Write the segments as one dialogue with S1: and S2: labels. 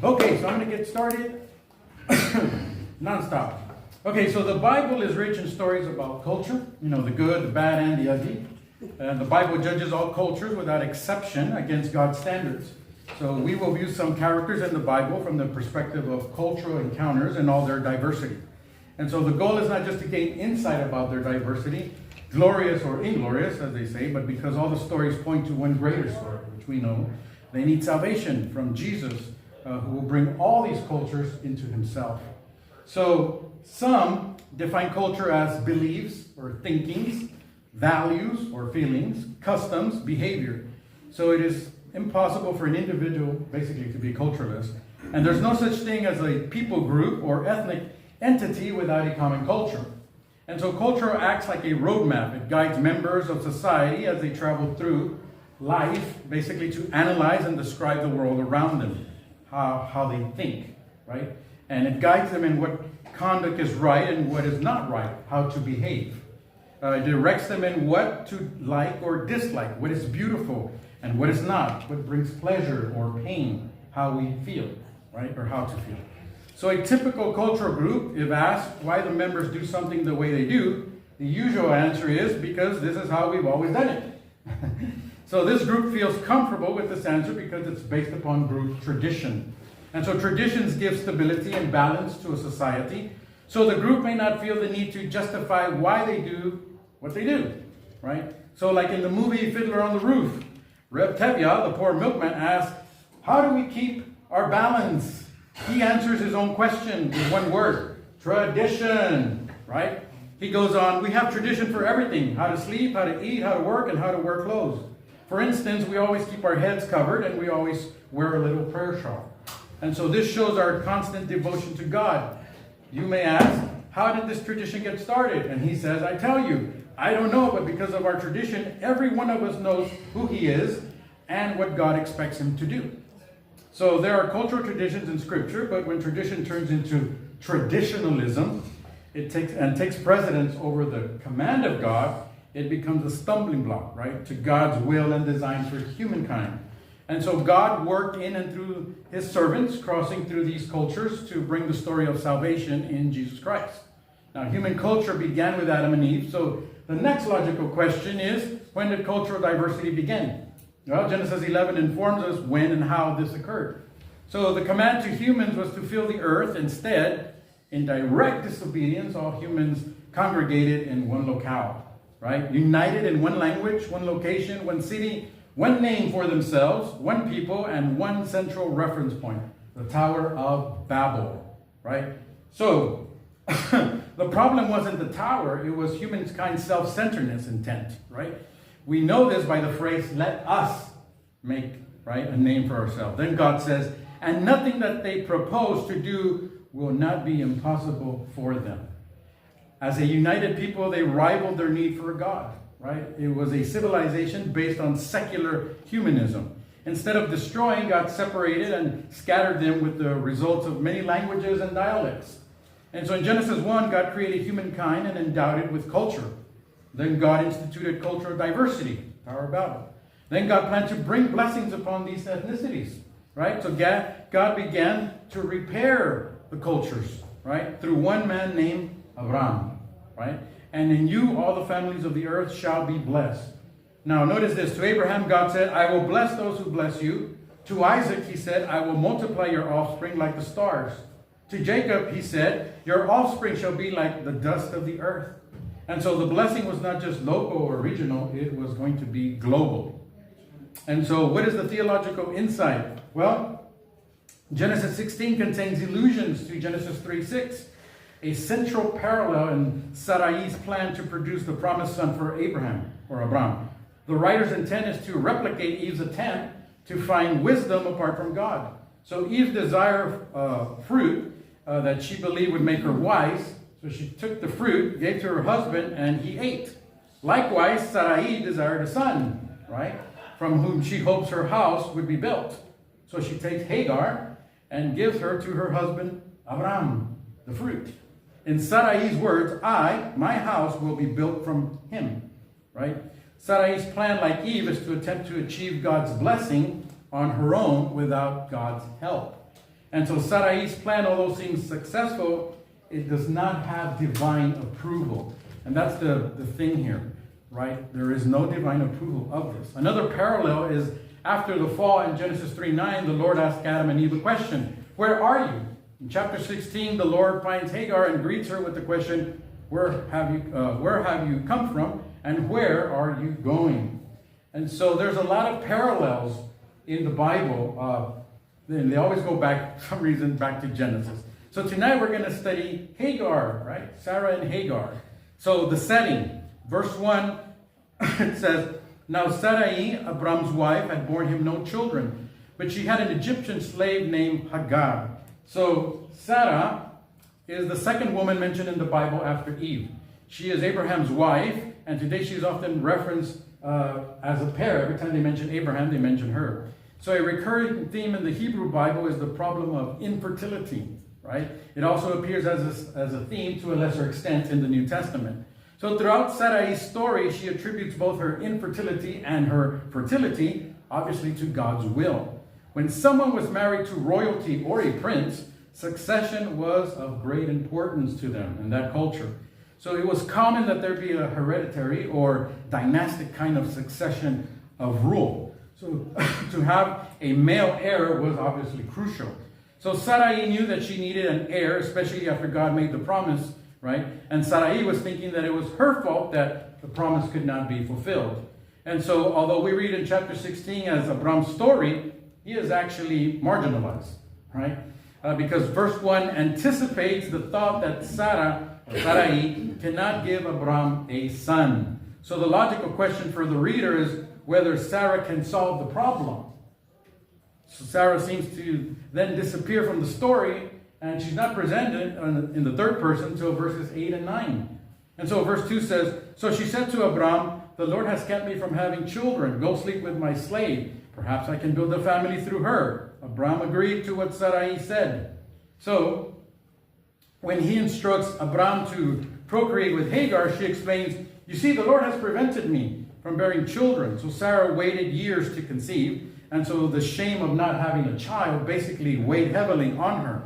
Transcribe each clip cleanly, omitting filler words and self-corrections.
S1: Okay, so I'm going to get started non-stop. Okay, so the Bible is rich in stories about culture, the good, the bad, and the ugly. The Bible judges all cultures without exception against God's standards. So we will view some characters in the Bible from the perspective of cultural encounters and all their diversity. And so the goal is not just to gain insight about their diversity, glorious or inglorious, as they say, but because all the stories point to one greater story, which we know. They need salvation from Jesus, who will bring all these cultures into himself. So some define culture as beliefs or thinkings, values or feelings, customs, behavior. So it is impossible for an individual basically to be culturalist. And there's no such thing as a people group or ethnic entity without a common culture. And so culture acts like a roadmap. It guides members of society as they travel through life, basically to analyze and describe the world around them, how they think, right? And it guides them in what conduct is right and what is not right, how to behave. It directs them in what to like or dislike, what is beautiful and what is not, what brings pleasure or pain, how we feel, right? Or how to feel. So a typical cultural group, if asked why the members do something the way they do, the usual answer is because this is how we've always done it. So this group feels comfortable with this answer because it's based upon group tradition. And so traditions give stability and balance to a society. So the group may not feel the need to justify why they do what they do, right? So like in the movie Fiddler on the Roof, Reb Tevya, the poor milkman, asks, how do we keep our balance? He answers his own question with one word, tradition, right? He goes on, we have tradition for everything, how to sleep, how to eat, how to work, and how to wear clothes. For instance, we always keep our heads covered and we always wear a little prayer shawl. And so this shows our constant devotion to God. You may ask, how did this tradition get started? And he says, I tell you, I don't know, but because of our tradition, every one of us knows who he is and what God expects him to do. So there are cultural traditions in Scripture, but when tradition turns into traditionalism, it takes precedence over the command of God, it becomes a stumbling block, right, to God's will and design for humankind. And so God worked in and through his servants, crossing through these cultures to bring the story of salvation in Jesus Christ. Now, human culture began with Adam and Eve, so the next logical question is, when did cultural diversity begin? Well, Genesis 11 informs us when and how this occurred. So the command to humans was to fill the earth. Instead, in direct disobedience, all humans congregated in one locale, right? United in one language, one location, one city, one name for themselves, one people, and one central reference point, the Tower of Babel, right? So the problem wasn't the tower, it was humankind's self-centeredness intent, right? We know this by the phrase, let us make, right, a name for ourselves. Then God says, and nothing that they propose to do will not be impossible for them. As a united people, they rivaled their need for a God, right? It was a civilization based on secular humanism. Instead of destroying, God separated and scattered them with the results of many languages and dialects. And so in Genesis 1, God created humankind and endowed it with culture. Then God instituted cultural diversity, Tower of Babel. Then God planned to bring blessings upon these ethnicities, right? So God began to repair the cultures, right? Through one man named Abraham, right? And in you all the families of the earth shall be blessed. Now notice this. To Abraham, God said, I will bless those who bless you. To Isaac, he said, I will multiply your offspring like the stars. To Jacob, he said, your offspring shall be like the dust of the earth. And so the blessing was not just local or regional, it was going to be global. And so what is the theological insight? Well, Genesis 16 contains allusions to Genesis 3:6, a central parallel in Sarai's plan to produce the promised son for Abraham, or Abram. The writer's intent is to replicate Eve's attempt to find wisdom apart from God. So Eve desired fruit that she believed would make her wise. So she took the fruit, gave to her husband, and he ate. Likewise, Sarai desired a son, right? From whom she hopes her house would be built. So she takes Hagar and gives her to her husband, Abraham, the fruit. In Sarai's words, my house will be built from him, right? Sarai's plan, like Eve, is to attempt to achieve God's blessing on her own without God's help. And so Sarai's plan, although seems successful, it does not have divine approval. And that's the thing here, right? There is no divine approval of this. Another parallel is after the fall in Genesis 3:9, the Lord asked Adam and Eve a question, "Where are you?" In chapter 16, the Lord finds Hagar and greets her with the question, where have you come from, and where are you going? And so there's a lot of parallels in the Bible. And they always go back, for some reason, back to Genesis. So tonight we're going to study Hagar, right? Sarah and Hagar. So the setting, verse 1, it says, "Now Sarai, Abram's wife, had borne him no children, but she had an Egyptian slave named Hagar." So Sarah is the second woman mentioned in the Bible after Eve. She is Abraham's wife, and today she is often referenced as a pair. Every time they mention Abraham, they mention her. So a recurring theme in the Hebrew Bible is the problem of infertility, right? It also appears as a theme to a lesser extent in the New Testament. So throughout Sarai's story, she attributes both her infertility and her fertility, obviously, to God's will. When someone was married to royalty or a prince, succession was of great importance to them in that culture. So it was common that there be a hereditary or dynastic kind of succession of rule. So to have a male heir was obviously crucial. So Sarai knew that she needed an heir, especially after God made the promise, right? And Sarai was thinking that it was her fault that the promise could not be fulfilled. And so although we read in chapter 16 as Abram's story, he is actually marginalized, right? Because verse 1 anticipates the thought that Sarai cannot give Abram a son. So the logical question for the reader is whether Sarah can solve the problem. So Sarah seems to then disappear from the story, and she's not presented in the third person until verses 8 and 9. And so verse 2 says, "So she said to Abram, 'The Lord has kept me from having children. Go sleep with my slave. Perhaps I can build a family through her.' Abram agreed to what Sarai said." So when he instructs Abram to procreate with Hagar, she explains, "You see, the Lord has prevented me from bearing children." So Sarah waited years to conceive, and so the shame of not having a child basically weighed heavily on her.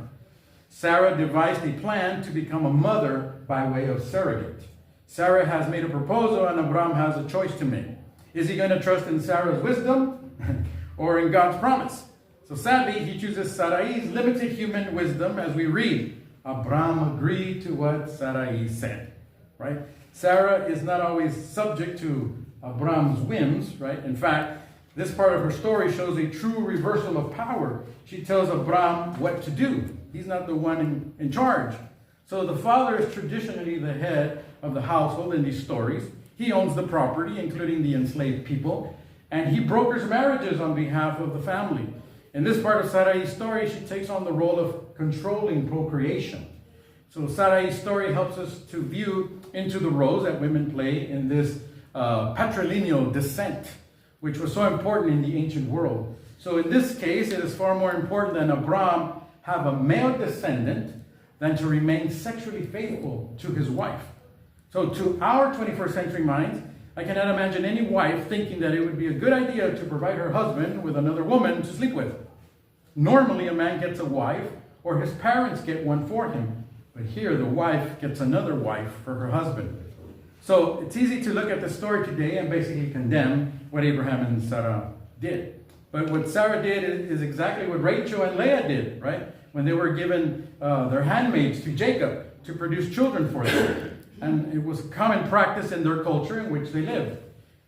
S1: Sarah devised a plan to become a mother by way of surrogate. Sarah has made a proposal, and Abram has a choice to make. Is he going to trust in Sarah's wisdom or in God's promise? So sadly, he chooses Sarai's limited human wisdom as we read. Abram agreed to what Sarai said, right? Sarah is not always subject to Abram's whims, right? In fact, this part of her story shows a true reversal of power. She tells Abram what to do. He's not the one in charge. So the father is traditionally the head of the household in these stories. He owns the property, including the enslaved people, and he brokers marriages on behalf of the family. In this part of Sarai's story, she takes on the role of controlling procreation. So Sarai's story helps us to view into the roles that women play in this patrilineal descent, which was so important in the ancient world. So in this case, it is far more important than Abram have a male descendant than to remain sexually faithful to his wife. So to our 21st century minds, I cannot imagine any wife thinking that it would be a good idea to provide her husband with another woman to sleep with. Normally, a man gets a wife, or his parents get one for him. But here, the wife gets another wife for her husband. So it's easy to look at the story today and basically condemn what Abraham and Sarah did. But what Sarah did is exactly what Rachel and Leah did, right? When they were given their handmaids to Jacob to produce children for them. And it was common practice in their culture in which they lived.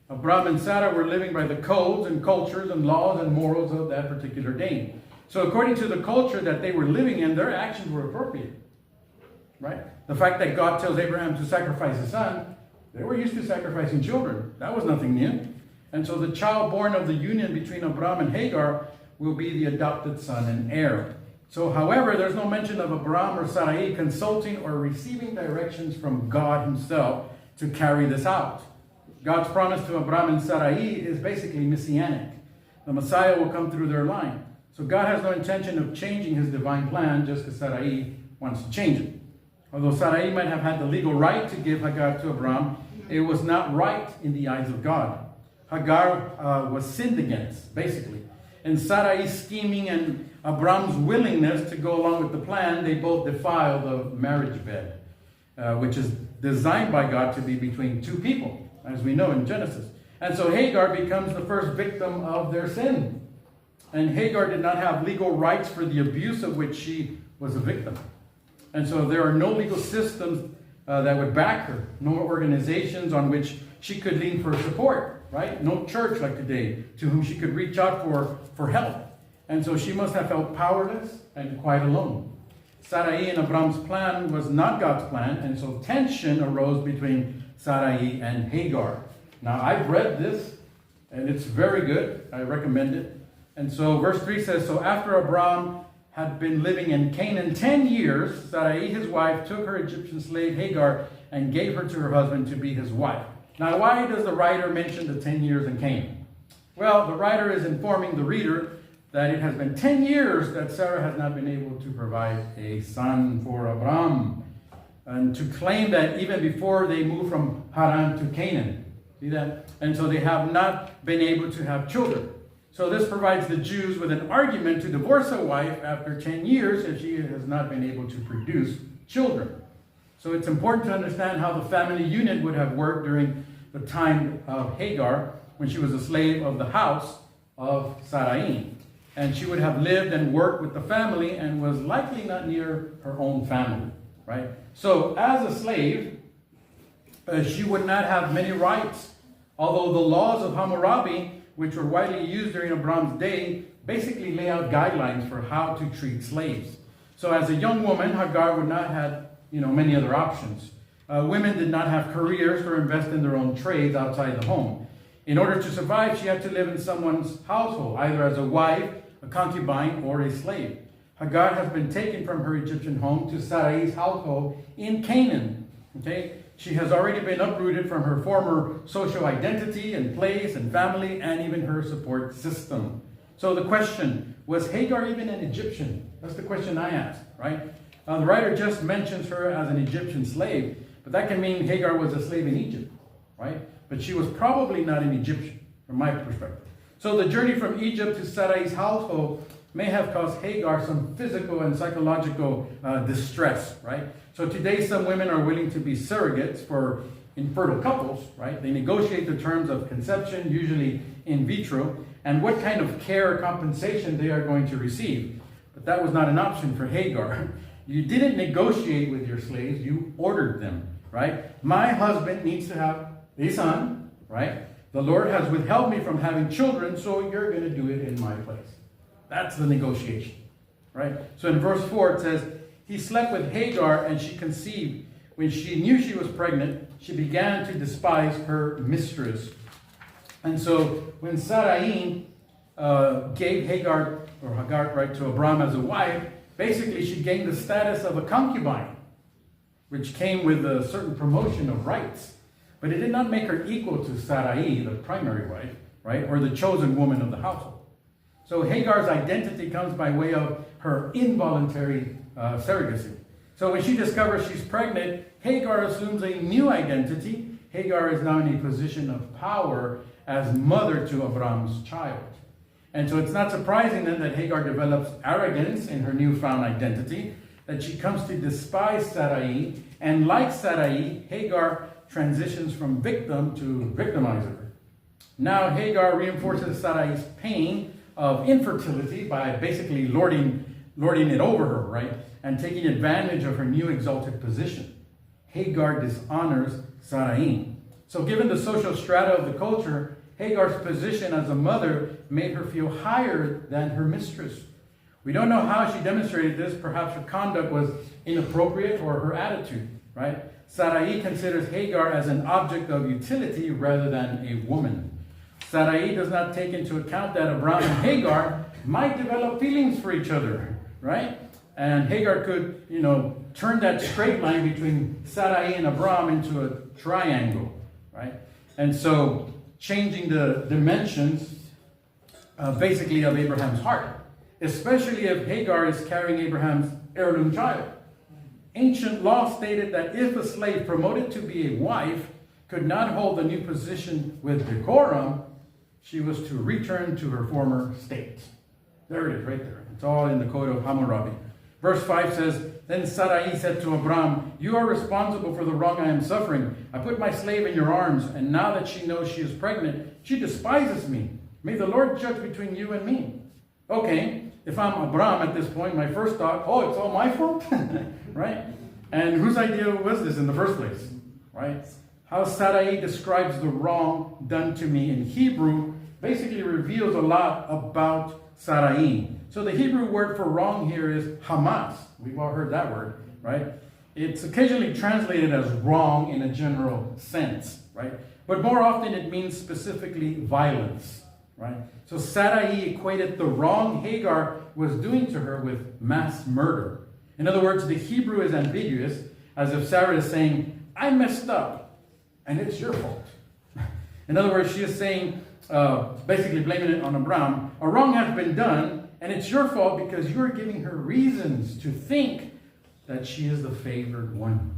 S1: Abram and Sarah were living by the codes and cultures and laws and morals of that particular day. So according to the culture that they were living in, their actions were appropriate. Right? The fact that God tells Abraham to sacrifice his son, they were used to sacrificing children. That was nothing new. And so the child born of the union between Abram and Hagar will be the adopted son and heir. So, however, there's no mention of Abram or Sarai consulting or receiving directions from God himself to carry this out. God's promise to Abram and Sarai is basically messianic. The Messiah will come through their line. So God has no intention of changing his divine plan just because Sarai wants to change it. Although Sarai might have had the legal right to give Hagar to Abram, it was not right in the eyes of God. Hagar was sinned against, basically. And Sarai's scheming and Abram's willingness to go along with the plan, they both defile the marriage bed, which is designed by God to be between two people, as we know in Genesis. And so Hagar becomes the first victim of their sin. And Hagar did not have legal rights for the abuse of which she was a victim. And so there are no legal systems that would back her, no organizations on which she could lean for support, right? No church like today to whom she could reach out for help. And so she must have felt powerless and quite alone. Sarai and Abram's plan was not God's plan, and so tension arose between Sarai and Hagar. Now, I've read this, and it's very good. I recommend it. And so verse 3 says, so after Abram had been living in Canaan 10 years, Sarai, his wife, took her Egyptian slave Hagar and gave her to her husband to be his wife. Now, why does the writer mention the 10 years in Canaan? Well, the writer is informing the reader that it has been 10 years that Sarah has not been able to provide a son for Abram. And to claim that even before they moved from Haran to Canaan. See that? And so they have not been able to have children. So this provides the Jews with an argument to divorce a wife after 10 years if she has not been able to produce children. So it's important to understand how the family unit would have worked during the time of Hagar when she was a slave of the house of Sarai. And she would have lived and worked with the family and was likely not near her own family, right? So as a slave, she would not have many rights, although the laws of Hammurabi, which were widely used during Abram's day, basically lay out guidelines for how to treat slaves. So as a young woman, Hagar would not have many other options. Women did not have careers or invest in their own trades outside the home. In order to survive, she had to live in someone's household, either as a wife, a concubine, or a slave. Hagar has been taken from her Egyptian home to Sarai's household in Canaan. Okay? She has already been uprooted from her former social identity and place and family and even her support system. So the question, was Hagar even an Egyptian? That's the question I asked, right? The writer just mentions her as an Egyptian slave, but that can mean Hagar was a slave in Egypt, right? But she was probably not an Egyptian, from my perspective. So the journey from Egypt to Sarai's household may have caused Hagar some physical and psychological distress, right? So today some women are willing to be surrogates for infertile couples, right? They negotiate the terms of conception, usually in vitro, and what kind of care or compensation they are going to receive. But that was not an option for Hagar. You didn't negotiate with your slaves, you ordered them, right? My husband needs to have a son, right? The Lord has withheld me from having children, so you're going to do it in my place. That's the negotiation, right? So in verse 4 it says, he slept with Hagar and she conceived. When she knew she was pregnant, she began to despise her mistress. And so when Sarai gave Hagar right to Abram as a wife, basically she gained the status of a concubine, which came with a certain promotion of rights. But it did not make her equal to Sarai, the primary wife, right? Or the chosen woman of the household. So Hagar's identity comes by way of her involuntary surrogacy. So when she discovers she's pregnant, Hagar assumes a new identity. Hagar is now in a position of power as mother to Abram's child. And so it's not surprising then that Hagar develops arrogance in her newfound identity, that she comes to despise Sarai, and like Sarai, Hagar transitions from victim to victimizer. Now Hagar reinforces Sarai's pain of infertility by basically lording it over her, right? And taking advantage of her new exalted position. Hagar dishonors Sarai. So given the social strata of the culture, Hagar's position as a mother made her feel higher than her mistress. We don't know how she demonstrated this. Perhaps her conduct was inappropriate or her attitude, right? Sarai considers Hagar as an object of utility rather than a woman. Sarai does not take into account that Abram and Hagar might develop feelings for each other, right? And Hagar could, turn that straight line between Sarai and Abram into a triangle, right? And so changing the dimensions, basically, of Abraham's heart, especially if Hagar is carrying Abraham's heirloom child. Ancient law stated that if a slave promoted to be a wife could not hold the new position with decorum, she was to return to her former state. There it is, right there. It's all in the Code of Hammurabi. Verse 5 says, Then Sarai said to Abram, You are responsible for the wrong I am suffering. I put my slave in your arms, and now that she knows she is pregnant, she despises me. May the Lord judge between you and me. Okay, if I'm Abram at this point, my first thought, oh, it's all my fault? Right? And whose idea was this in the first place? Right? How Sarai describes the wrong done to me in Hebrew basically reveals a lot about Sarai. So the Hebrew word for wrong here is hamas. We've all heard that word, right? It's occasionally translated as wrong in a general sense, right? But more often it means specifically violence, right? So Sarai equated the wrong Hagar was doing to her with mass murder. In other words, the Hebrew is ambiguous, as if Sarah is saying, I messed up, and it's your fault. In other words, she is saying, basically blaming it on Abram, a wrong has been done, and it's your fault because you're giving her reasons to think that she is the favored one.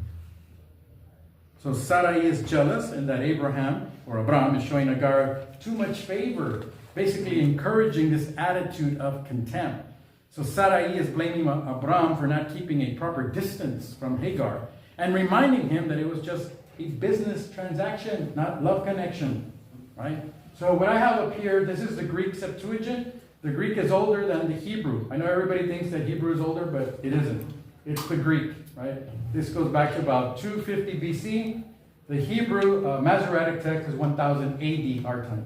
S1: So Sarai is jealous, and that Abraham, or Abram, is showing Hagar too much favor, basically encouraging this attitude of contempt. So Sarai is blaming Abram for not keeping a proper distance from Hagar, and reminding him that it was just a business transaction, not love connection, right? So what I have up here, this is the Greek Septuagint. The Greek is older than the Hebrew. I know everybody thinks that Hebrew is older, but it isn't. It's the Greek, right? This goes back to about 250 BC. The Hebrew Masoretic text is 1000 AD our time.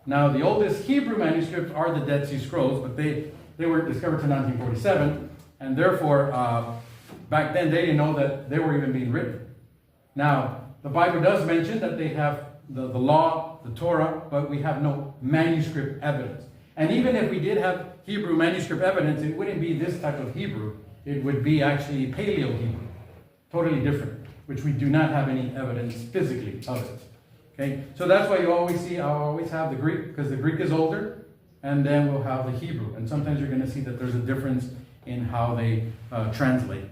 S1: Now, the oldest Hebrew manuscripts are the Dead Sea Scrolls, but they weren't discovered until 1947, and therefore, back then they didn't know that they were even being written. Now, the Bible does mention that they have the law, the Torah, but we have no manuscript evidence. And even if we did have Hebrew manuscript evidence, it wouldn't be this type of Hebrew. It would be actually Paleo-Hebrew, totally different, which we do not have any evidence physically of it. Okay, so that's why you always see, I'll always have the Greek, because the Greek is older, and then we'll have the Hebrew. And sometimes you're going to see that there's a difference in how they translate.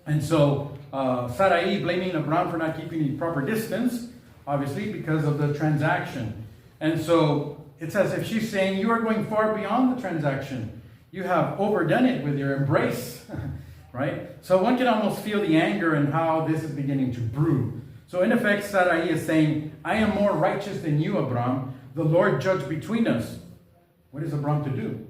S1: And so Sarai blaming Abram for not keeping the proper distance, obviously because of the transaction. And so it's as if she's saying, you are going far beyond the transaction. You have overdone it with your embrace, right? So one can almost feel the anger and how this is beginning to brew. So in effect, Sarai is saying, I am more righteous than you, Abram. The Lord judge between us. What is Abram to do,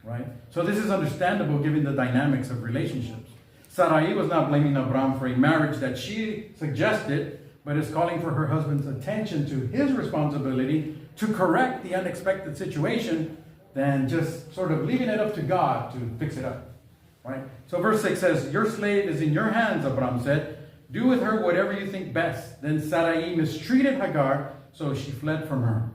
S1: right? So this is understandable given the dynamics of relationships. Sarai was not blaming Abram for a marriage that she suggested, but is calling for her husband's attention to his responsibility to correct the unexpected situation than just sort of leaving it up to God to fix it up, right? So verse 6 says, Your slave is in your hands, Abram said. Do with her whatever you think best. Then Sarai mistreated Hagar, so she fled from her.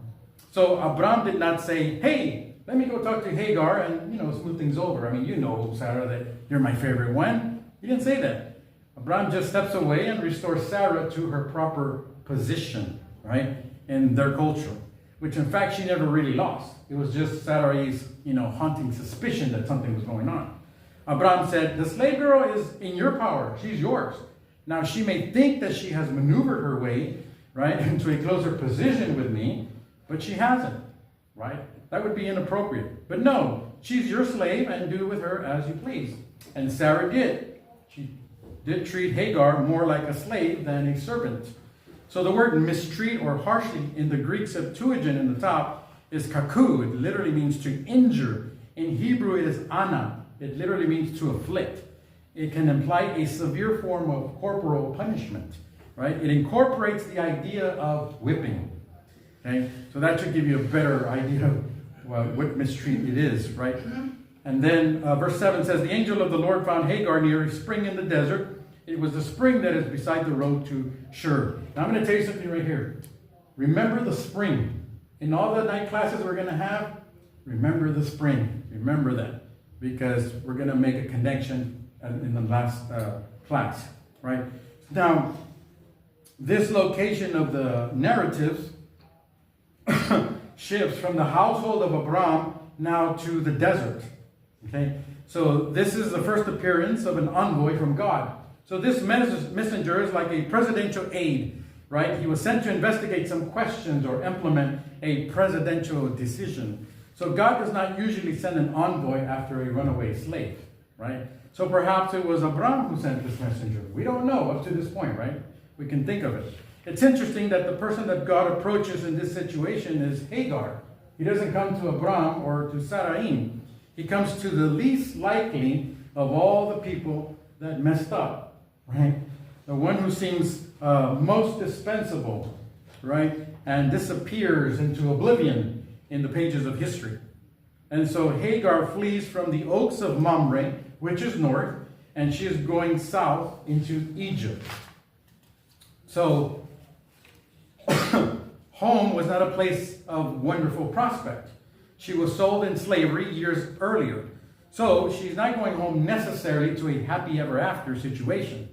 S1: So Abram did not say, hey, let me go talk to Hagar and, smooth things over. I mean, you know, Sarah, that you're my favorite one. He didn't say that. Abram just steps away and restores Sarah to her proper position, right, in their culture, which in fact she never really lost. It was just Sarai's, haunting suspicion that something was going on. Abram said, the slave girl is in your power. She's yours. Now she may think that she has maneuvered her way, right, into a closer position with me, but she hasn't, right? That would be inappropriate. But no, she's your slave and do with her as you please. And Sarah did. She did treat Hagar more like a slave than a servant. So the word mistreat or harshly in the Greek Septuagint in the top is kaku. It literally means to injure. In Hebrew it is ana. It literally means to afflict. It can imply a severe form of corporal punishment, right? It incorporates the idea of whipping. Okay, so that should give you a better idea of what mistreat it is, right? And then verse 7 says, the angel of the Lord found Hagar near a spring in the desert. It was the spring that is beside the road to Shur. Now I'm going to tell you something right here. Remember the spring. In all the night classes we're going to have, remember the spring. Remember that. Because we're going to make a connection in the last class, right? Now, this location of the narratives shifts from the household of Abram now to the desert. Okay, so this is the first appearance of an envoy from God. So this messenger is like a presidential aide, right? He was sent to investigate some questions or implement a presidential decision. So God does not usually send an envoy after a runaway slave, right? So perhaps it was Abram who sent this messenger. We don't know up to this point, right? We can think of it. It's interesting that the person that God approaches in this situation is Hagar. He doesn't come to Abram or to Sarai. He comes to the least likely of all the people that messed up, right? The one who seems most dispensable, right? And disappears into oblivion in the pages of history. And so Hagar flees from the oaks of Mamre, which is north, and she is going south into Egypt. So home was not a place of wonderful prospect. She was sold in slavery years earlier. So she's not going home necessarily to a happy ever after situation.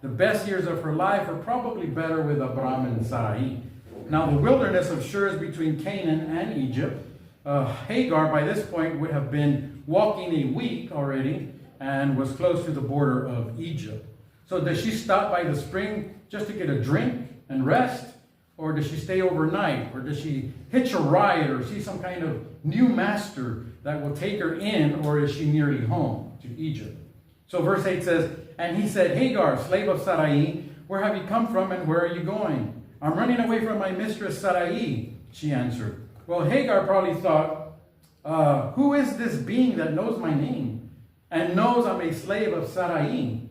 S1: The best years of her life are probably better with Abram and Sarai. Now the wilderness of Shur is between Canaan and Egypt. Hagar by this point would have been walking a week already and was close to the border of Egypt. So does she stop by the spring just to get a drink and rest? Or does she stay overnight? Or does she hitch a ride or see some kind of new master that will take her in? Or is she nearly home to Egypt? So verse 8 says, and he said, Hagar, slave of Sarai, where have you come from and where are you going? I'm running away from my mistress Sarai, she answered. Well, Hagar probably thought, who is this being that knows my name and knows I'm a slave of Sarai?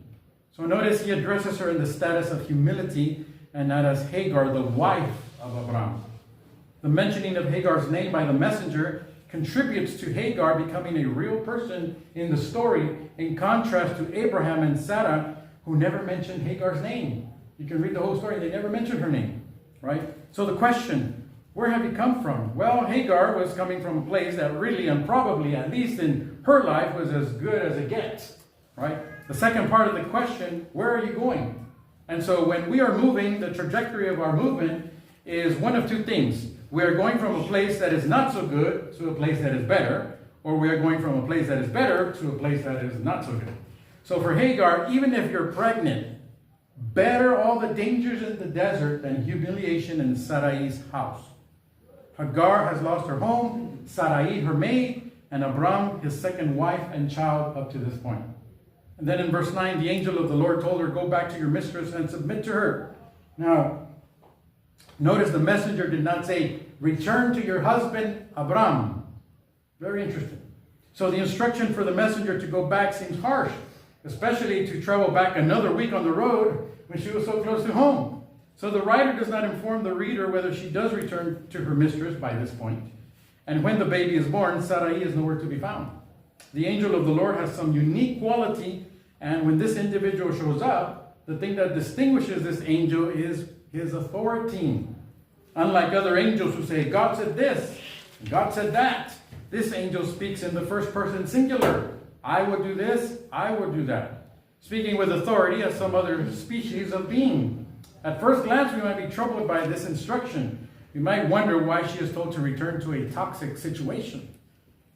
S1: So notice he addresses her in the status of humility and not as Hagar, the wife of Abram. The mentioning of Hagar's name by the messenger contributes to Hagar becoming a real person in the story, in contrast to Abraham and Sarah, who never mentioned Hagar's name. You can read the whole story, they never mentioned her name, right? So the question, where have you come from? Well, Hagar was coming from a place that really and probably, at least in her life, was as good as it gets, right? The second part of the question, where are you going? And so when we are moving, the trajectory of our movement is one of two things. We are going from a place that is not so good to a place that is better, or we are going from a place that is better to a place that is not so good. So for Hagar, even if you're pregnant, better all the dangers in the desert than humiliation in Sarai's house. Hagar has lost her home, Sarai her maid, and Abram his second wife and child up to this point. And then in verse 9, the angel of the Lord told her, go back to your mistress and submit to her. Now, notice the messenger did not say, return to your husband, Abram. Very interesting. So the instruction for the messenger to go back seems harsh, especially to travel back another week on the road when she was so close to home. So the writer does not inform the reader whether she does return to her mistress by this point. And when the baby is born, Sarai is nowhere to be found. The angel of the Lord has some unique quality, and when this individual shows up, the thing that distinguishes this angel is his authority. Unlike other angels who say, God said this, God said that, this angel speaks in the first person singular. I will do this, I will do that. Speaking with authority as some other species of being. At first glance, we might be troubled by this instruction. We might wonder why she is told to return to a toxic situation.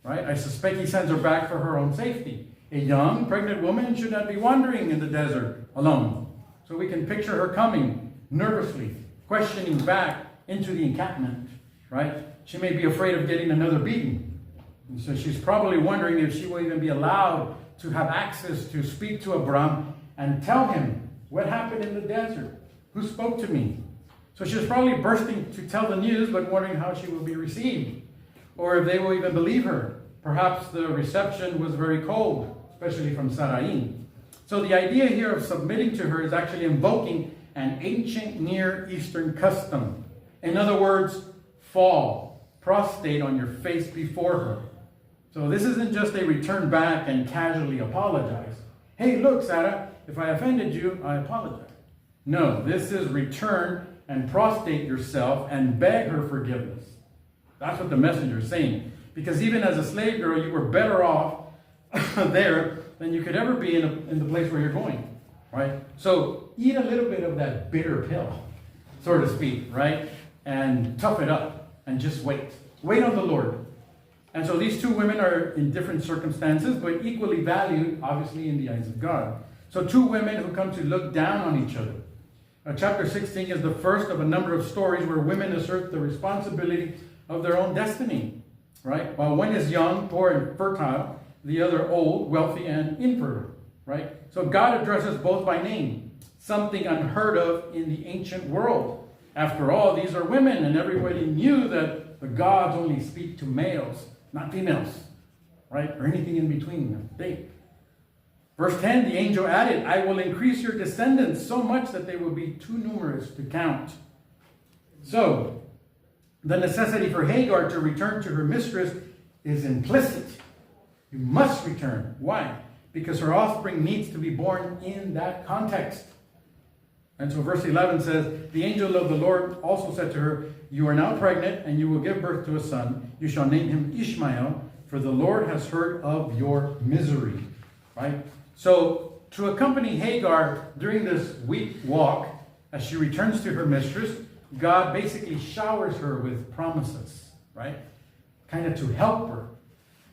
S1: Right? I suspect he sends her back for her own safety. A young, pregnant woman should not be wandering in the desert alone. So we can picture her coming nervously, questioning back into the encampment. Right? She may be afraid of getting another beating. And so she's probably wondering if she will even be allowed to have access to speak to Abram and tell him what happened in the desert. Who spoke to me? So she's probably bursting to tell the news, but wondering how she will be received. Or if they will even believe her. Perhaps the reception was very cold, especially from Sarai. So the idea here of submitting to her is actually invoking an ancient Near Eastern custom. In other words, fall, prostrate on your face before her. So this isn't just a return back and casually apologize. Hey, look, Sarah, if I offended you, I apologize. No, this is return and prostrate yourself and beg her forgiveness. That's what the messenger is saying. Because even as a slave girl, you were better off there than you could ever be in the place where you're going, right? So eat a little bit of that bitter pill, so to speak, right? And tough it up and just wait. Wait on the Lord. And so these two women are in different circumstances, but equally valued, obviously, in the eyes of God. So two women who come to look down on each other. Chapter 16 is the first of a number of stories where women assert the responsibility of their own destiny. right? While one is young, poor, and fertile, the other old, wealthy, and infertile, right? So God addresses both by name, something unheard of in the ancient world. After all, these are women, and everybody knew that the gods only speak to males, not females, right? Or anything in between. Verse 10, the angel added, I will increase your descendants so much that they will be too numerous to count. So, the necessity for Hagar to return to her mistress is implicit. You must return. Why? Because her offspring needs to be born in that context. And so verse 11 says, the angel of the Lord also said to her, you are now pregnant, and you will give birth to a son. You shall name him Ishmael, for the Lord has heard of your misery. Right? So, to accompany Hagar during this week walk, as she returns to her mistress, God basically showers her with promises, right? Kind of to help her.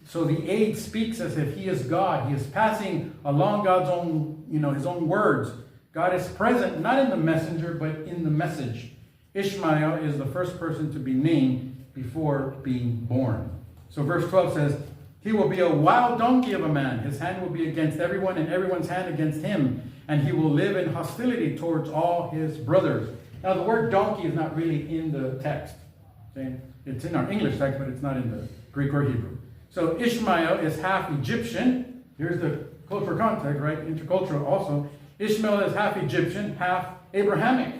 S1: So the aide speaks as if he is God. He is passing along God's own, his own words. God is present, not in the messenger, but in the message. Ishmael is the first person to be named before being born. So verse 12 says, he will be a wild donkey of a man. His hand will be against everyone, and everyone's hand against him. And he will live in hostility towards all his brothers. Now, the word donkey is not really in the text. Okay? It's in our English text, but it's not in the Greek or Hebrew. So Ishmael is half Egyptian. Here's the cultural context, right? Intercultural also. Ishmael is half Egyptian, half Abrahamic.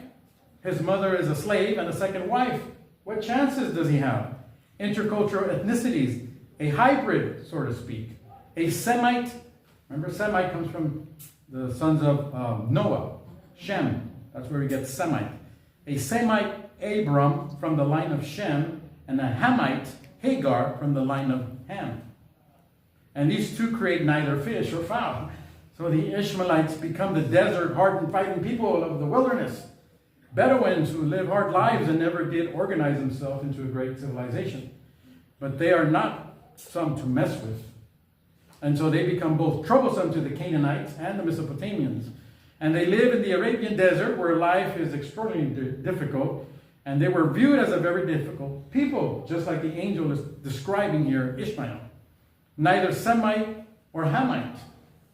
S1: His mother is a slave and a second wife. What chances does he have? Intercultural ethnicities. A hybrid, so to speak. A Semite. Remember, Semite comes from the sons of Noah. Shem. That's where we get Semite. A Semite, Abram, from the line of Shem, and a Hamite, Hagar, from the line of Ham. And these two create neither fish or fowl. So the Ishmaelites become the desert, hardened, fighting people of the wilderness. Bedouins who live hard lives and never did organize themselves into a great civilization. But they are not some to mess with. And so they become both troublesome to the Canaanites and the Mesopotamians. And they live in the Arabian desert where life is extraordinarily difficult. And they were viewed as a very difficult people, just like the angel is describing here Ishmael. Neither Semite or Hamite,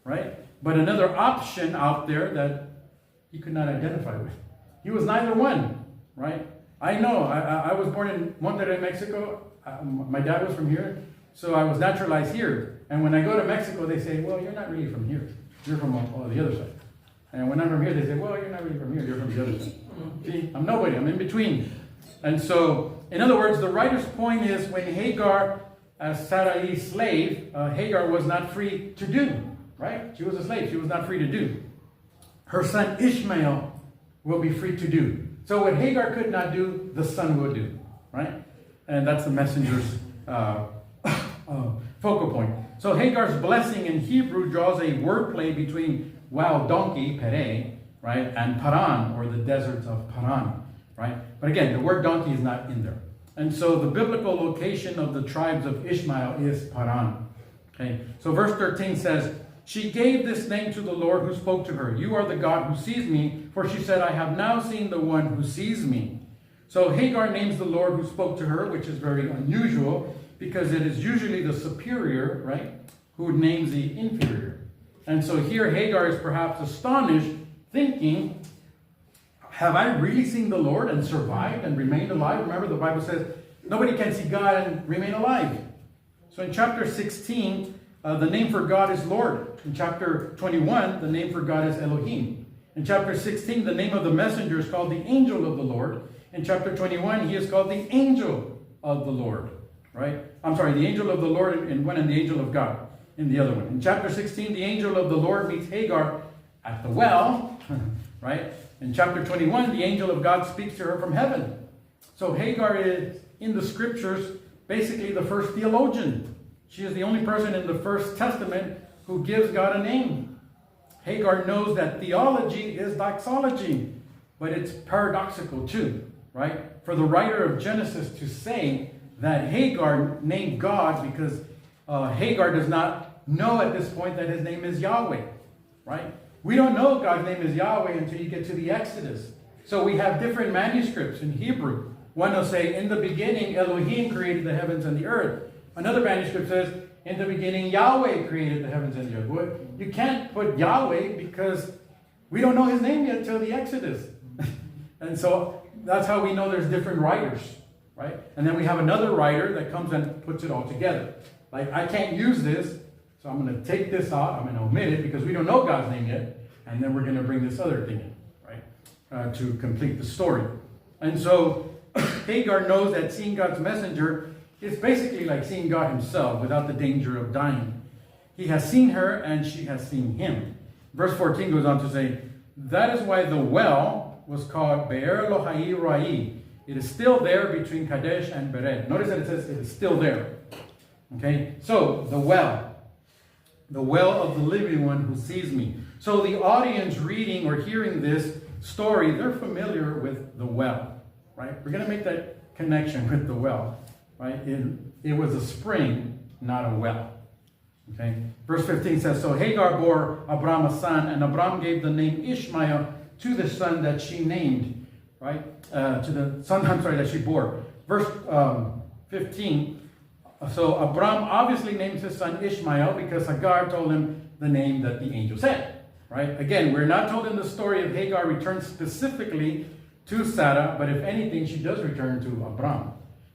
S1: right? But another option out there that he could not identify with. He was neither one, right? I know, I was born in Monterrey, Mexico. My dad was from here, so I was naturalized here. And when I go to Mexico, they say, well, you're not really from here. You're from the other side. And when I'm from here, they say, well, you're not really from here. You're from the other side. See, I'm nobody. I'm in between. And so, in other words, the writer's point is when Hagar, as Sarai's slave, Hagar was not free to do, right? She was a slave. She was not free to do. Her son Ishmael will be free to do. So what Hagar could not do, the son will do, right? And that's the messenger's focal point. So Hagar's blessing in Hebrew draws a wordplay between wild donkey, Pere, right, and Paran, or the deserts of Paran, right? But again, the word donkey is not in there. And so the biblical location of the tribes of Ishmael is Paran. Okay, so verse 13 says, she gave this name to the Lord who spoke to her. You are the God who sees me, for she said, I have now seen the one who sees me. So Hagar names the Lord who spoke to her, which is very unusual because it is usually the superior, right, who names the inferior. And so here Hagar is perhaps astonished, thinking, have I really seen the Lord and survived and remained alive? Remember, the Bible says nobody can see God and remain alive. So in chapter 16, the name for God is Lord. In chapter 21, the name for God is Elohim. In chapter 16, the name of the messenger is called the angel of the Lord. In chapter 21, he is called the angel of the Lord, right? I'm sorry, the angel of the Lord in one and the angel of God in the other one. In chapter 16, the angel of the Lord meets Hagar at the well, right? In chapter 21, the angel of God speaks to her from heaven. So Hagar is, in the scriptures, basically the first theologian. She is the only person in the First Testament who gives God a name. Hagar knows that theology is doxology, but it's paradoxical too, right? For the writer of Genesis to say that Hagar named God because Hagar does not know at this point that his name is Yahweh, right? We don't know God's name is Yahweh until you get to the Exodus. So we have different manuscripts in Hebrew. One will say, in the beginning, Elohim created the heavens and the earth. Another manuscript says, in the beginning, Yahweh created the heavens and the earth. Well, you can't put Yahweh because we don't know his name yet till the Exodus. And so that's how we know there's different writers, right? And then we have another writer that comes and puts it all together. Like, I can't use this, so I'm going to take this out. I'm going to omit it because we don't know God's name yet. And then we're going to bring this other thing in, right? To complete the story. And so Hagar knows that seeing God's messenger is basically like seeing God himself without the danger of dying. He has seen her and she has seen him. Verse 14 goes on to say, that is why the well was called Be'er Lohai Rai. It is still there between Kadesh and Bered. Notice that it says it is still there. Okay, so the well of the living one who sees me. So the audience reading or hearing this story, they're familiar with the well, right? We're going to make that connection with the well, right? It was a spring, not a well. Okay, verse 15 says, so Hagar bore Abram a son, and Abram gave the name Ishmael to the son that she named, right? To the son, that she bore. Verse 15, so Abram obviously names his son Ishmael because Hagar told him the name that the angel said, right? Again, we're not told in the story if Hagar returns specifically to Sarah, but if anything, she does return to Abram.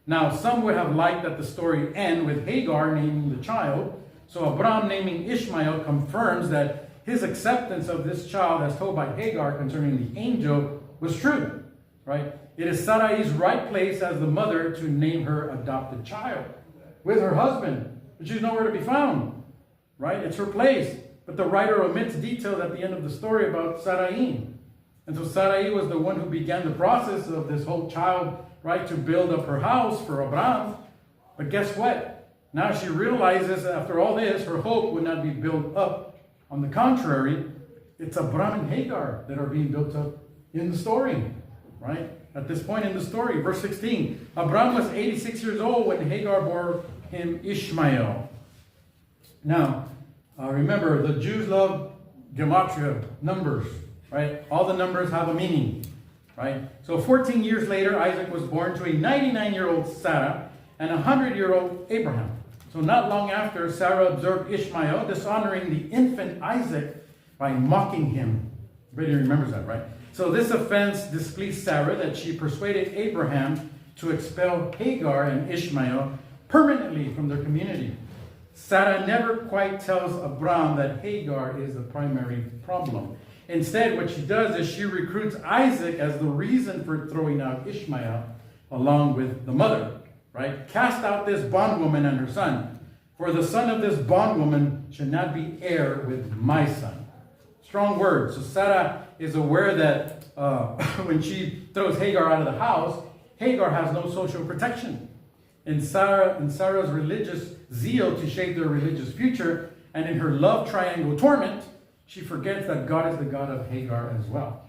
S1: Now, some would have liked that the story end with Hagar naming the child. So Abram naming Ishmael confirms that his acceptance of this child as told by Hagar concerning the angel was true, right? It is Sarai's right place as the mother to name her adopted child with her husband, but she's nowhere to be found, right? It's her place. But the writer omits details at the end of the story about Sarai. And so Sarai was the one who began the process of this whole child, right, to build up her house for Abram. But guess what? Now she realizes after all this, her hope would not be built up. On the contrary, it's Abram and Hagar that are being built up in the story, right? At this point in the story, verse 16, Abram was 86 years old when Hagar bore him Ishmael. Now, remember, the Jews love gematria, numbers, right? All the numbers have a meaning, right? So 14 years later, Isaac was born to a 99-year-old Sarah and a 100-year-old Abraham. So not long after, Sarah observed Ishmael, dishonoring the infant Isaac by mocking him. Everybody remembers that, right? So this offense displeased Sarah that she persuaded Abraham to expel Hagar and Ishmael permanently from their community. Sarah never quite tells Abram that Hagar is the primary problem. Instead, what she does is she recruits Isaac as the reason for throwing out Ishmael along with the mother. Right? Cast out this bondwoman and her son, for the son of this bondwoman should not be heir with my son. Strong words. So Sarah is aware that when she throws Hagar out of the house, Hagar has no social protection. In Sarah's religious zeal to shape their religious future, and in her love triangle torment, she forgets that God is the God of Hagar as well.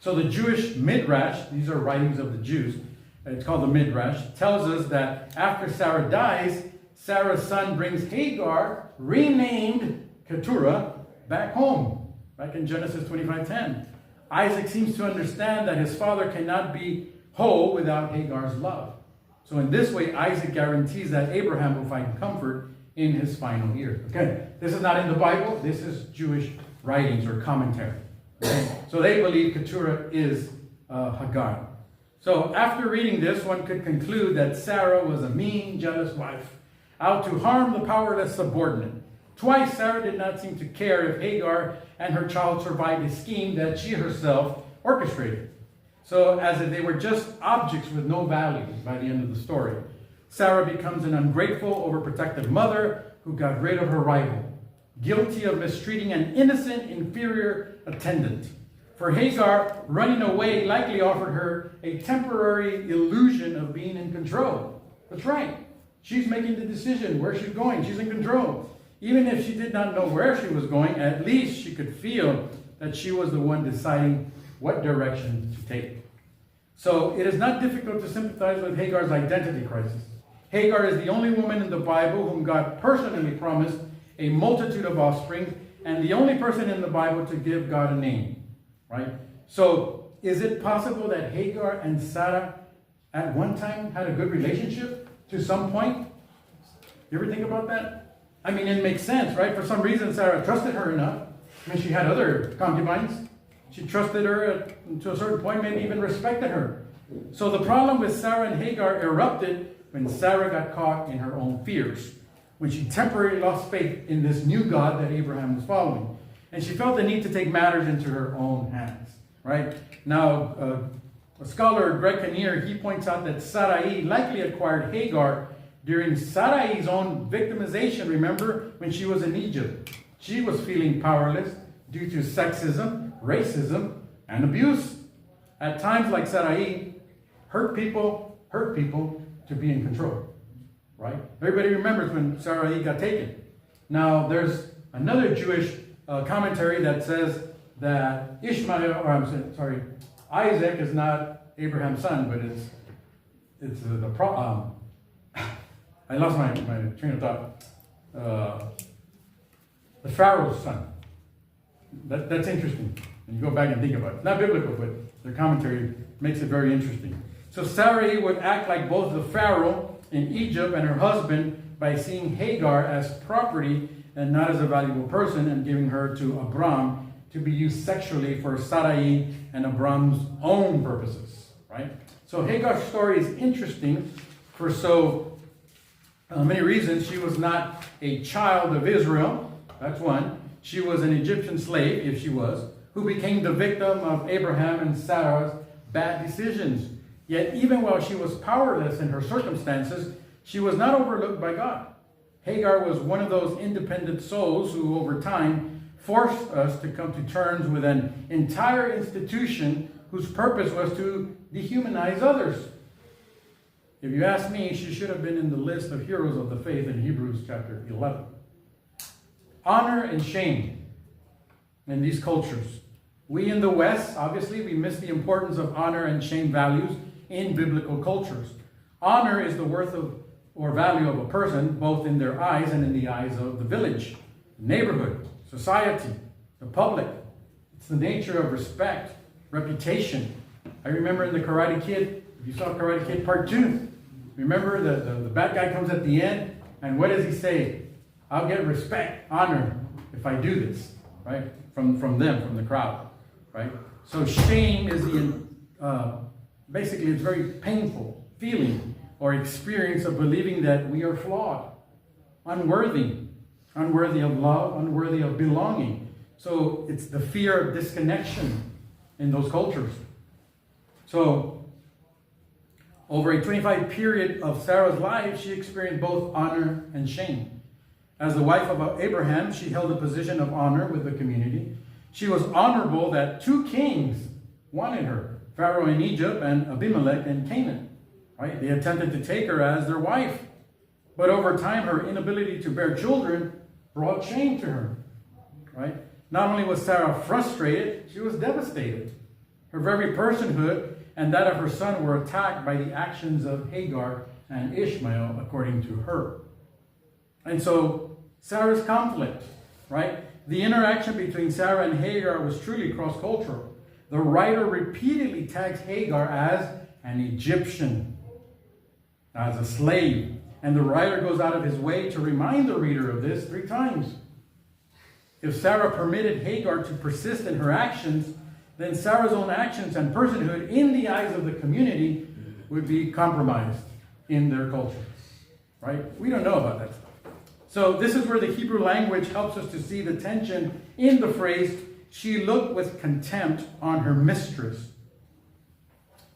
S1: So the Jewish Midrash, these are writings of the Jews, it's called the Midrash, tells us that after Sarah dies, Sarah's son brings Hagar, renamed Keturah, back home, back in Genesis 25:10. Isaac seems to understand that his father cannot be whole without Hagar's love. So in this way, Isaac guarantees that Abraham will find comfort in his final years. Okay, this is not in the Bible. This is Jewish writings or commentary. Okay? So they believe Keturah is Hagar. So after reading this, one could conclude that Sarah was a mean, jealous wife, out to harm the powerless subordinate. Twice, Sarah did not seem to care if Hagar and her child survived a scheme that she herself orchestrated. So as if they were just objects with no value by the end of the story. Sarah becomes an ungrateful, overprotective mother who got rid of her rival, guilty of mistreating an innocent, inferior attendant. For Hagar, running away likely offered her a temporary illusion of being in control. That's right. She's making the decision where she's going. She's in control. Even if she did not know where she was going, at least she could feel that she was the one deciding what direction to take. So it is not difficult to sympathize with Hagar's identity crisis. Hagar is the only woman in the Bible whom God personally promised a multitude of offspring, and the only person in the Bible to give God a name. Right? So, is it possible that Hagar and Sarah at one time had a good relationship to some point? You ever think about that? I mean, it makes sense, right? For some reason, Sarah trusted her enough. I mean, she had other concubines. She trusted her to a certain point, maybe even respected her. So the problem with Sarah and Hagar erupted when Sarah got caught in her own fears, when she temporarily lost faith in this new God that Abraham was following. And she felt the need to take matters into her own hands, right? Now, a scholar, Greg Kinnear, he points out that Sarai likely acquired Hagar during Sarai's own victimization, remember, when she was in Egypt. She was feeling powerless due to sexism, racism, and abuse. At times like Sarai, hurt people to be in control, right? Everybody remembers when Sarai got taken. Now, there's another Jewish commentary that says that Isaac is not Abraham's son, but it's I lost my train of thought. The Pharaoh's son. That's interesting. And you go back and think about it. It's not biblical, but their commentary makes it very interesting. So Sarai would act like both the Pharaoh in Egypt and her husband by seeing Hagar as property and not as a valuable person, and giving her to Abram to be used sexually for Sarai and Abram's own purposes, right? So Hagar's story is interesting for so many reasons. She was not a child of Israel. That's one. She was an Egyptian slave, if she was, who became the victim of Abraham and Sarah's bad decisions. Yet even while she was powerless in her circumstances, she was not overlooked by God. Hagar was one of those independent souls who over time forced us to come to terms with an entire institution whose purpose was to dehumanize others. If you ask me, she should have been in the list of heroes of the faith in Hebrews chapter 11. Honor and shame in these cultures. We in the West, obviously, we miss the importance of honor and shame values in biblical cultures. Honor is the worth of or value of a person, both in their eyes and in the eyes of the village, the neighborhood, society, the public. It's the nature of respect, reputation. I remember in the Karate Kid, if you saw Karate Kid Part 2, remember the bad guy comes at the end, and what does he say? I'll get respect, honor, if I do this, right? From them, from the crowd, right? So shame is basically it's very painful feeling or experience of believing that we are flawed, unworthy of love, unworthy of belonging. So it's the fear of disconnection in those cultures. So over a 25 period of Sarah's life, she experienced both honor and shame. As the wife of Abraham, she held a position of honor with the community. She was honorable that two kings wanted her, Pharaoh in Egypt and Abimelech in Canaan. Right? They attempted to take her as their wife. But over time, her inability to bear children brought shame to her. Right? Not only was Sarah frustrated, she was devastated. Her very personhood and that of her son were attacked by the actions of Hagar and Ishmael, according to her. And so, Sarah's conflict, right? The interaction between Sarah and Hagar was truly cross-cultural. The writer repeatedly tags Hagar as an Egyptian, as a slave. And the writer goes out of his way to remind the reader of this 3 times. If Sarah permitted Hagar to persist in her actions, then Sarah's own actions and personhood in the eyes of the community would be compromised in their culture. Right? We don't know about that stuff. So this is where the Hebrew language helps us to see the tension in the phrase, she looked with contempt on her mistress.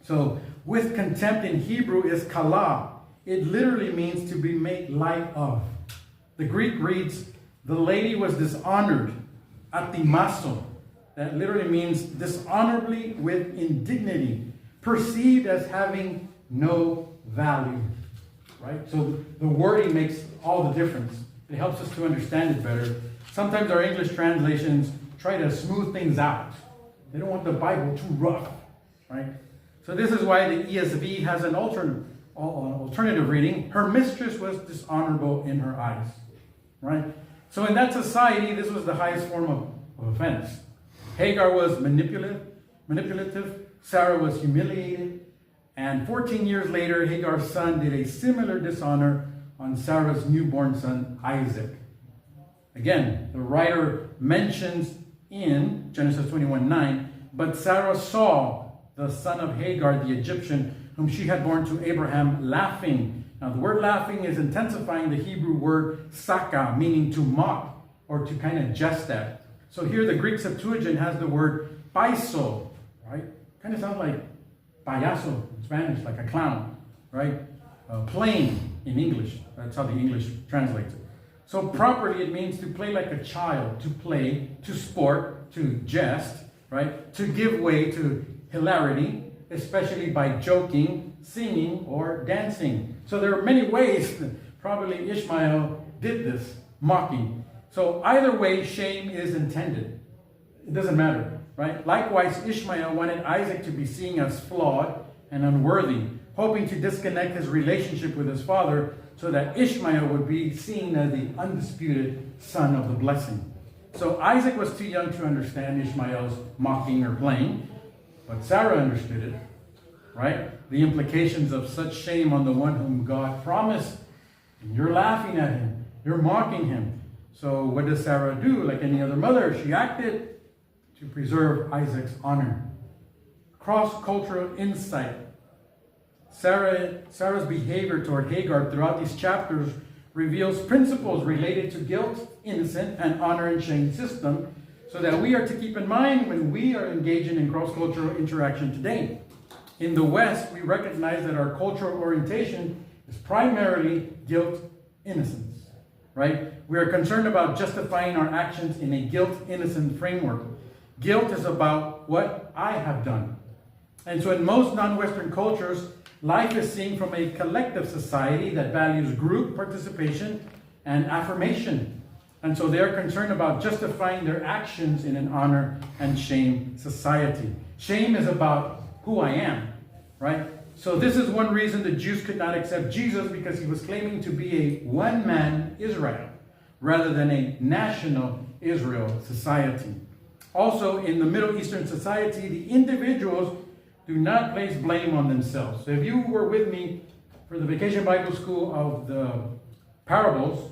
S1: So with contempt in Hebrew is kala. It literally means to be made light of. The Greek reads, the lady was dishonored, atimaso. That literally means dishonorably with indignity, perceived as having no value. Right? So the wording makes all the difference. It helps us to understand it better. Sometimes our English translations try to smooth things out. They don't want the Bible too rough. Right? So this is why the ESV has an alternative reading. Her mistress was dishonorable in her eyes. Right? So in that society, this was the highest form of offense. Hagar was manipulative. Sarah was humiliated. And 14 years later, Hagar's son did a similar dishonor on Sarah's newborn son, Isaac. Again, the writer mentions in Genesis 21:9, but Sarah saw the son of Hagar, the Egyptian, whom she had borne to Abraham, laughing. Now, the word laughing is intensifying the Hebrew word saka, meaning to mock or to kind of jest at. So here the Greek Septuagint has the word paiso, right? Kind of sounds like payaso in Spanish, like a clown, right? Playing in English. That's how the English translates it. So properly it means to play like a child, to play, to sport, to jest, right? To give way to hilarity, especially by joking, singing, or dancing. So there are many ways that probably Ishmael did this, mocking. So either way, shame is intended. It doesn't matter, right? Likewise, Ishmael wanted Isaac to be seen as flawed and unworthy, hoping to disconnect his relationship with his father so that Ishmael would be seen as the undisputed son of the blessing. So Isaac was too young to understand Ishmael's mocking or playing, but Sarah understood it, right? The implications of such shame on the one whom God promised. And you're laughing at him. You're mocking him. So what does Sarah do? Like any other mother, she acted to preserve Isaac's honor. Cross-cultural insight. Sarah's behavior toward Hagar throughout these chapters reveals principles related to guilt, innocent, and honor and shame system, so that we are to keep in mind when we are engaging in cross-cultural interaction today. In the West, we recognize that our cultural orientation is primarily guilt, innocence, right? We are concerned about justifying our actions in a guilt-innocent framework. Guilt is about what I have done. And so in most non-Western cultures, life is seen from a collective society that values group participation and affirmation. And so they are concerned about justifying their actions in an honor and shame society. Shame is about who I am, right? So this is one reason the Jews could not accept Jesus, because he was claiming to be a one-man Israel rather than a national Israel society. Also, in the Middle Eastern society, the individuals do not place blame on themselves. So if you were with me for the Vacation Bible School of the parables,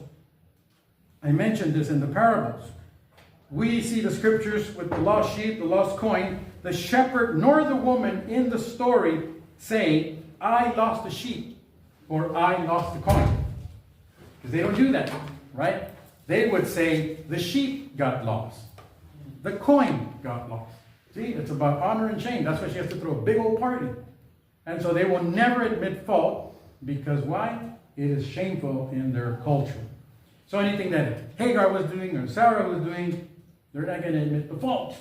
S1: I mentioned this in the parables. We see the scriptures with the lost sheep, the lost coin. The shepherd nor the woman in the story say, I lost the sheep or I lost the coin. Because they don't do that, right? They would say, the sheep got lost. The coin got lost. See, it's about honor and shame. That's why she has to throw a big old party. And so they will never admit fault, because why? It is shameful in their culture. So anything that Hagar was doing or Sarah was doing, they're not going to admit the fault,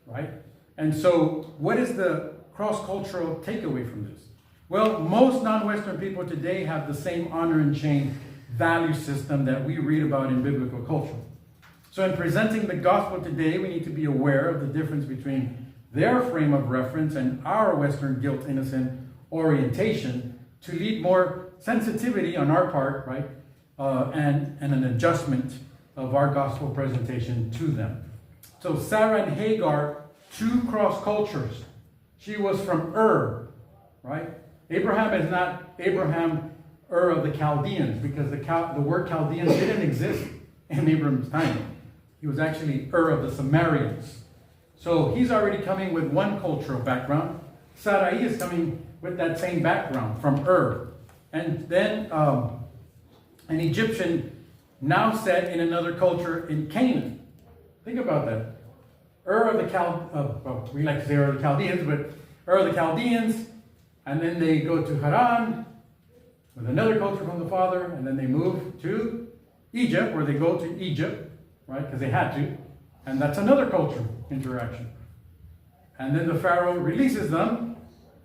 S1: right? And so what is the cross-cultural takeaway from this? Well, most non-Western people today have the same honor and shame value system that we read about in biblical culture. So in presenting the gospel today, we need to be aware of the difference between their frame of reference and our Western guilt-innocent orientation to lead more sensitivity on our part, right? And an adjustment of our gospel presentation to them. So Sarah and Hagar, two cross cultures. She was from Ur, right? Abraham is not Abraham, Ur of the Chaldeans, because the word Chaldeans didn't exist in Abraham's time. He was actually Ur of the Samaritans. So he's already coming with one cultural background. Sarai is coming with that same background from Ur. And then an Egyptian now set in another culture in Canaan. Think about that. Ur of the we like to say Ur of the Chaldeans, but Ur of the Chaldeans, and then they go to Haran with another culture from the father, and then they move to Egypt, where they go to Egypt, right, because they had to, and that's another culture interaction. And then the Pharaoh releases them,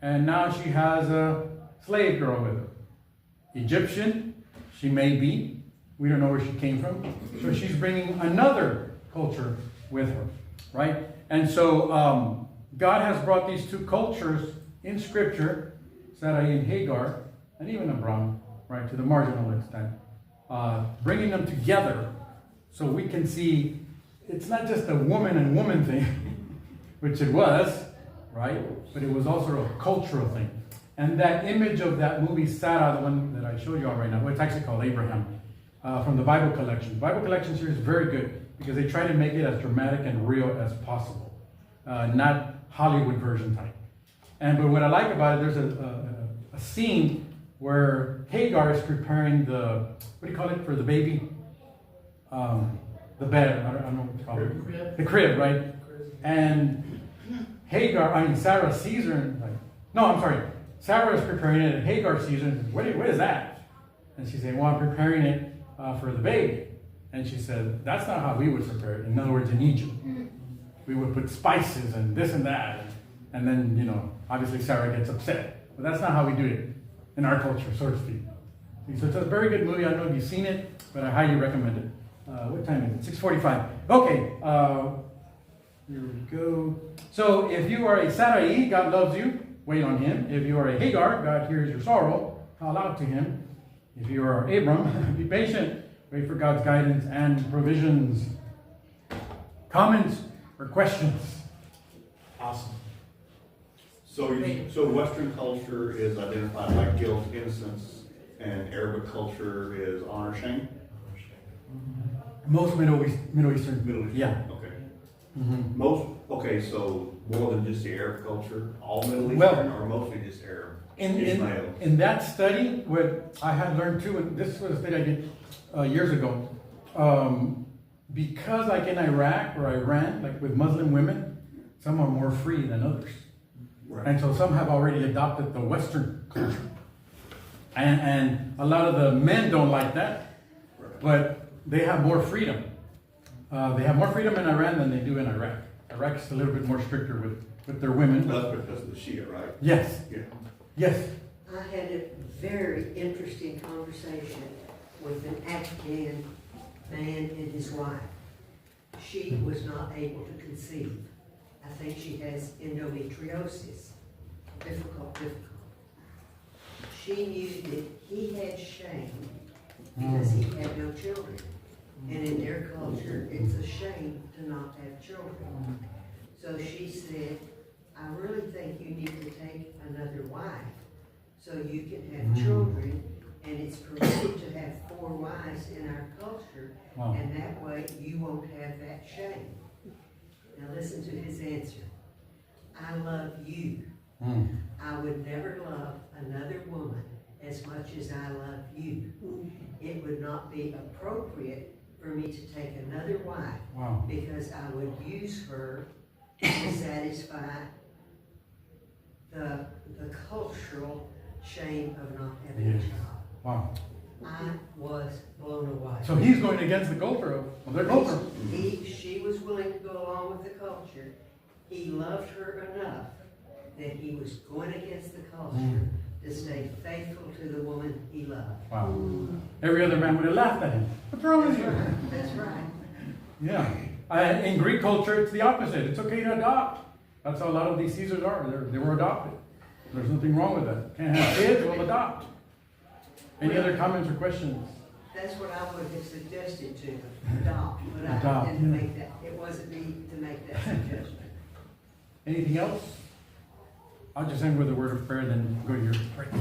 S1: and now she has a slave girl with her. Egyptian, she may be. We don't know where she came from. So she's bringing another culture with her, right? And so God has brought these two cultures in Scripture, Sarai and Hagar, and even Abram, right, to the marginal extent, bringing them together so we can see it's not just a woman and woman thing, which it was, right? But it was also a cultural thing. And that image of that movie Sarah, the one that I showed you on right now, well, it's actually called Abraham, from the Bible collection. Bible collection series is very good because they try to make it as dramatic and real as possible, not Hollywood version type. But what I like about it, there's a scene where Hagar is preparing what do you call it, for the baby? The bed, I don't know what it's called. The crib, right? And Sarah sees her and Sarah is preparing it and Hagar sees her and says, what is that? And she's saying, well, I'm preparing it for the baby. And she said, that's not how we would prepare it. In other words, in Egypt, we would put spices and this and that. And then, obviously Sarah gets upset. But that's not how we do it in our culture, so to speak. So it's a very good movie. I don't know if you've seen it, but I highly recommend it. What time is it? 6:45. Okay, here we go. So if you are a Sarai, God loves you. Wait on him. If you are a Hagar, God hears your sorrow. Call out to him. If you are Abram, be patient. Wait for God's guidance and provisions. Comments or questions?
S2: Awesome. So Western culture is identified by guilt, innocence, and Arabic culture is honor, shame?
S1: Most Middle Eastern.
S2: Middle Eastern?
S1: Yeah.
S2: Okay.
S1: Mm-hmm.
S2: So more than just the Arab culture, all Middle Eastern, or mostly just Arab?
S1: In that study, what I had learned too, and this was a study I did years ago, because like in Iraq or Iran, like with Muslim women, some are more free than others.
S2: Right.
S1: And so some have already adopted the Western culture. And a lot of the men don't like that, but they have more freedom. They have more freedom in Iran than they do in Iraq. Iraq is a little bit more stricter with their women.
S2: That's because of the Shia, right?
S1: Yes.
S2: Yeah.
S1: Yes.
S3: I had a very interesting conversation with an Afghan man and his wife. She was not able to conceive. I think she has endometriosis. Difficult. She knew that he had shame because he had no children. And in their culture, it's a shame to not have children. So she said, I really think you need to take another wife so you can have children, and it's permitted to have 4 wives in our culture, and that way you won't have that shame. Now listen to his answer. I love you. I would never love another woman as much as I love you. It would not be appropriate for me to take another wife because I would use her to satisfy the cultural shame of not having a child.
S1: Wow.
S3: I was blown away.
S1: So he's going against the culture of their culture.
S3: She was willing to go along with the culture. He loved her enough that he was going against the culture to stay faithful to the woman he loved.
S1: Wow. Every other man would have laughed at him. What's wrong with you?
S3: That's right.
S1: Yeah. In Greek culture, it's the opposite. It's okay to adopt. That's how a lot of these Caesars are. They were adopted. There's nothing wrong with that. Can't have kids, we'll adopt. Any other comments or questions?
S3: That's what I would have suggested to adopt, but I didn't make that. It wasn't me to make that suggestion.
S1: Anything else? I'll just end with a word of prayer, then go to your prayer.